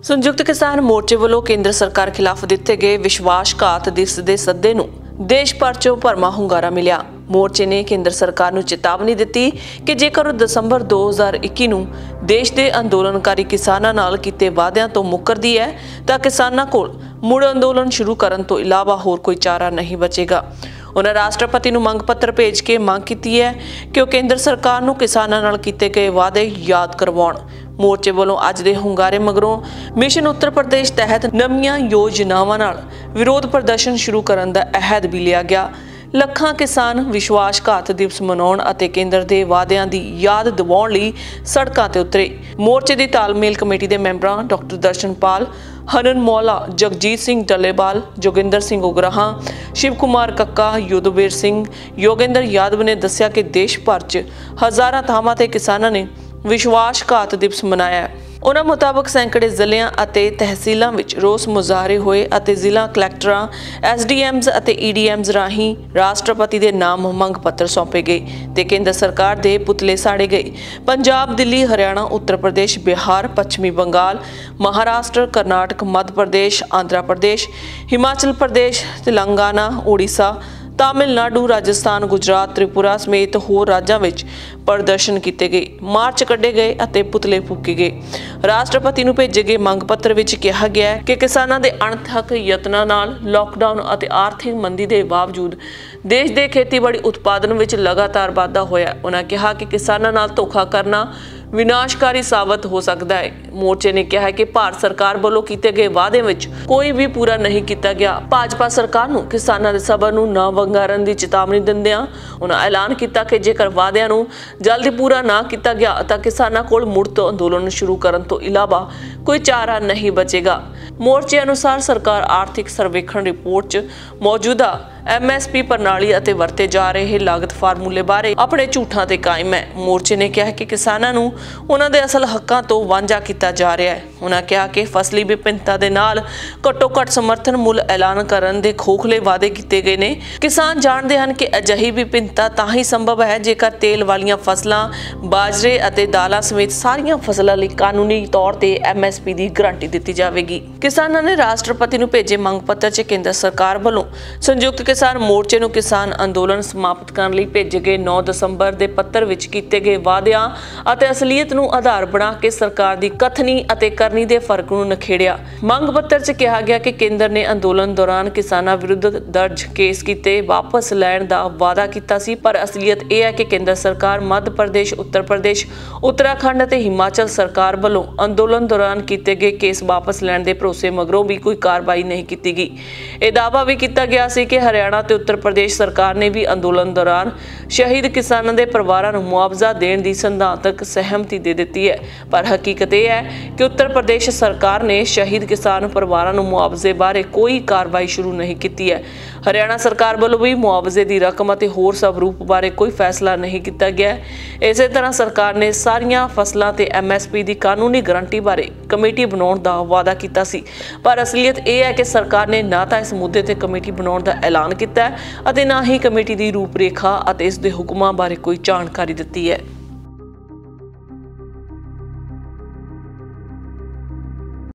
संयुक्त किसान मोर्चे वालों केंद्र सरकार खिलाफ दिते गए विश्वासघात दिवस के सद्दे नूं देश भर चों भरमा हुंगारा मिलिया। मोर्चे ने केंद्र सरकार नूं चेतावनी दित्ती कि जेकर दिसंबर 2021 नूं देश के अंदोलनकारी किसानां नाल कीते वादियां तो मुकरदी है तां किसानां कोल मुड़ अंदोलन शुरू करन तो इलावा होर कोई चारा नहीं बचेगा। उन्होंने राष्ट्रपति नूं मंग पत्र भेज के मांग की है कि केंद्र सरकार नूं किसानां नाल कीते गए वादे याद करवाउण। मोर्चे वालों अज दे हुंगारे मगरों मिशन उत्तर प्रदेश तहत नवीं योजनावां नाल विरोध प्रदर्शन शुरू करन दा अहद भी लिया गया। ਲੱਖਾਂ किसान विश्वासघात दिवस मनाउण ਅਤੇ केंद्र के वादियां की याद दिवाउण लई सड़कां ते उतरे। मोर्चे की तालमेल कमेटी के मैंबरां डॉक्टर दर्शनपाल, हनन मौला, जगजीत सिंह डलेबाल, जोगिंदर सिंह उगराहां, शिव कुमार कक्का, युद्धवीर सिंह, योगेंद्र यादव ने दस्सिया कि देश भर च हज़ारां थावां ते किसानां ने विश्वासघात दिवस मनाया है। उन्हां मुताबक सैकड़े ਜ਼ਿਲ੍ਹਿਆਂ ਅਤੇ ਤਹਿਸੀਲਾਂ ਵਿੱਚ ਰੋਸ ਮੁਜ਼ਾਹਰੇ ਹੋਏ ਅਤੇ ਜ਼ਿਲ੍ਹਾ ਕਲੈਕਟਰਾਂ, ਐਸਡੀਐਮਜ਼ ਅਤੇ ਈਡੀਐਮਜ਼ ਰਾਹੀਂ ਰਾਸ਼ਟਰਪਤੀ ਦੇ ਨਾਮ ਮੰਗ ਪੱਤਰ ਸੌਂਪੇ ਗਏ ਤੇ ਕੇਂਦਰ ਸਰਕਾਰ ਦੇ ਪੁਤਲੇ ਸਾੜੇ ਗਏ। ਪੰਜਾਬ, ਦਿੱਲੀ, ਹਰਿਆਣਾ, ਉੱਤਰ ਪ੍ਰਦੇਸ਼, ਬਿਹਾਰ, ਪੱਛਮੀ ਬੰਗਾਲ, महाराष्ट्र, कर्नाटक, मध्य प्रदेश, आंध्र प्रदेश, हिमाचल प्रदेश, तेलंगाना, ओडिशा, तमिलनाडु, राजस्थान, गुजरात, त्रिपुरा समेत होर राज्यों में प्रदर्शन किए गए, मार्च कढ़े गए और पुतले फूके गए। राष्ट्रपति नूं भेजे गए मंग पत्र विच कहा गया है कि किसानां दे अणथक यत्नां नाल लॉकडाउन और आर्थिक मंदी के बावजूद देश के खेतीबाड़ी उत्पादन विच लगातार वाधा होया। उन्होंने कहा कि किसानां नाल धोखा करना विनाशकारी साबित हो सकता है। मोर्चे ने कहा कि भारत सरकार वालों किए गए वादे में कोई भी पूरा नहीं किया गया। भाजपा सरकार नूं किसानां दे सबर नूं ना वंगारन की चेतावनी दिंदिआं उन्होंने ऐलान किया कि जेकर वादिआं नूं जल्दी पूरा ना किया गया तो किसानां कोल मुड़ तो अंदोलन शुरू करन तो इलावा कोई चारा नहीं बचेगा। मोर्चे अनुसार सरकार आर्थिक सर्वेखण रिपोर्ट च मौजूदा MSP प्रणाली ਅਤੇ ਵਰਤੇ ਜਾ ਰਹੇ ਲਾਗਤ ਫਾਰਮੂਲੇ ਬਾਰੇ ਆਪਣੇ ਝੂਠਾਂ ਤੇ ਕਾਇਮ ਹੈ। ਮੋਰਚੇ ਨੇ ਕਿਹਾ ਕਿ ਕਿਸਾਨਾਂ ਨੂੰ ਉਹਨਾਂ ਦੇ ਅਸਲ ਹੱਕਾਂ ਤੋਂ ਵਾਂਝਾ ਕੀਤਾ ਜਾ ਰਿਹਾ ਹੈ। ਉਹਨਾਂ ਕਿਹਾ ਕਿ ਫਸਲੀ ਵਿਭਿੰਨਤਾ ਦੇ ਨਾਲ ਘੱਟੋ ਘੱਟ ਸਮਰਥਨ ਮੁੱਲ ਐਲਾਨ ਕਰਨ ਦੇ ਖੋਖਲੇ ਵਾਅਦੇ ਕੀਤੇ ਗਏ ਨੇ। ਕਿਸਾਨ ਜਾਣਦੇ ਹਨ ਕਿ ਅਜਿਹੀ ਵਿਭਿੰਨਤਾ ਤਾਂ ਹੀ ਸੰਭਵ ਹੈ ਜੇਕਰ ਤੇਲ ਵਾਲੀਆਂ ਫਸਲਾਂ, ਬਾਜਰੇ ਅਤੇ ਦਾਲਾਂ ਸਮੇਤ ਸਾਰੀਆਂ ਫਸਲਾਂ ਲਈ ਕਾਨੂੰਨੀ ਤੌਰ ਤੇ MSP ਦੀ ਗਾਰੰਟੀ ਦਿੱਤੀ ਜਾਵੇਗੀ। ਕਿਸਾਨਾਂ ਨੇ ਰਾਸ਼ਟਰਪਤੀ ਨੂੰ ਭੇਜੇ ਮੰਗ ਪੱਤਰ 'ਚ ਕੇਂਦਰ ਸਰਕਾਰ ਵੱਲੋਂ ਸੰਯੁਕਤ किसान मोर्चे ਨੂੰ किसान अंदोलन समाप्त करने ਲਈ भेजे गए 9 ਦਸੰਬਰ ਦੇ ਪੱਤਰ ਵਿੱਚ ਕੀਤੇ ਗਏ ਵਾਅਦਿਆਂ ਅਤੇ ਅਸਲੀਅਤ ਨੂੰ ਆਧਾਰ ਬਣਾ ਕੇ ਸਰਕਾਰ ਦੀ ਕਥਨੀ ਅਤੇ ਕਰਨੀ ਦੇ ਫਰਕ ਨੂੰ ਨਖੇੜਿਆ। ਮੰਗ ਪੱਤਰ 'ਚ ਕਿਹਾ ਗਿਆ ਕਿ ਕੇਂਦਰ ਨੇ ਅੰਦੋਲਨ ਦੌਰਾਨ ਕਿਸਾਨਾਂ ਵਿਰੁੱਧ ਦਰਜ ਕੇਸ ਕੀਤੇ ਵਾਪਸ ਲੈਣ ਦਾ ਵਾਅਦਾ ਕੀਤਾ ਸੀ, ਪਰ ਅਸਲੀਅਤ ਇਹ ਹੈ ਕਿ ਕੇਂਦਰ ਸਰਕਾਰ, ਮੱਧ ਪ੍ਰਦੇਸ਼, ਉੱਤਰ ਪ੍ਰਦੇਸ਼, ਉੱਤਰਾਖੰਡ ਅਤੇ ਹਿਮਾਚਲ ਸਰਕਾਰ ਵੱਲੋਂ ਅੰਦੋਲਨ ਦੌਰਾਨ ਕੀਤੇ ਗਏ ਕੇਸ ਵਾਪਸ ਲੈਣ ਦੇ ਭਰੋਸੇ ਮਗਰੋਂ ਵੀ ਕੋਈ ਕਾਰਵਾਈ ਨਹੀਂ ਕੀਤੀ ਗਈ। ਇਹ ਦਾਅਵਾ ਵੀ ਕੀਤਾ ਗਿਆ ਸੀ ਕਿ हरियाणा ते उत्तर प्रदेश सरकार ने भी अंदोलन दौरान शहीद किसानों के परिवारों को मुआवजा देने की सिद्धांतक सहमति दे दी है, पर हकीकत यह है कि उत्तर प्रदेश सरकार ने शहीद किसान परिवारों को मुआवजे बारे कोई कार्रवाई शुरू नहीं की है। हरियाणा सरकार वालों भी मुआवजे की रकम और होर स्वरूप बारे कोई फैसला नहीं किया गया। इस तरह सरकार ने सारिया फसलों ते MSP की कानूनी गारंटी बारे कमेटी बनाने का वादा किया सी, पर असलीयत यह है कि सरकार ने ना तो इस मुद्दे ते कमेटी बनाने का ऐलान किया है ਅਤੇ ਨਾ ਹੀ कमेटी की रूपरेखा ਅਤੇ ਇਸ ਦੇ ਹੁਕਮਾਂ ਬਾਰੇ कोई जानकारी दी है।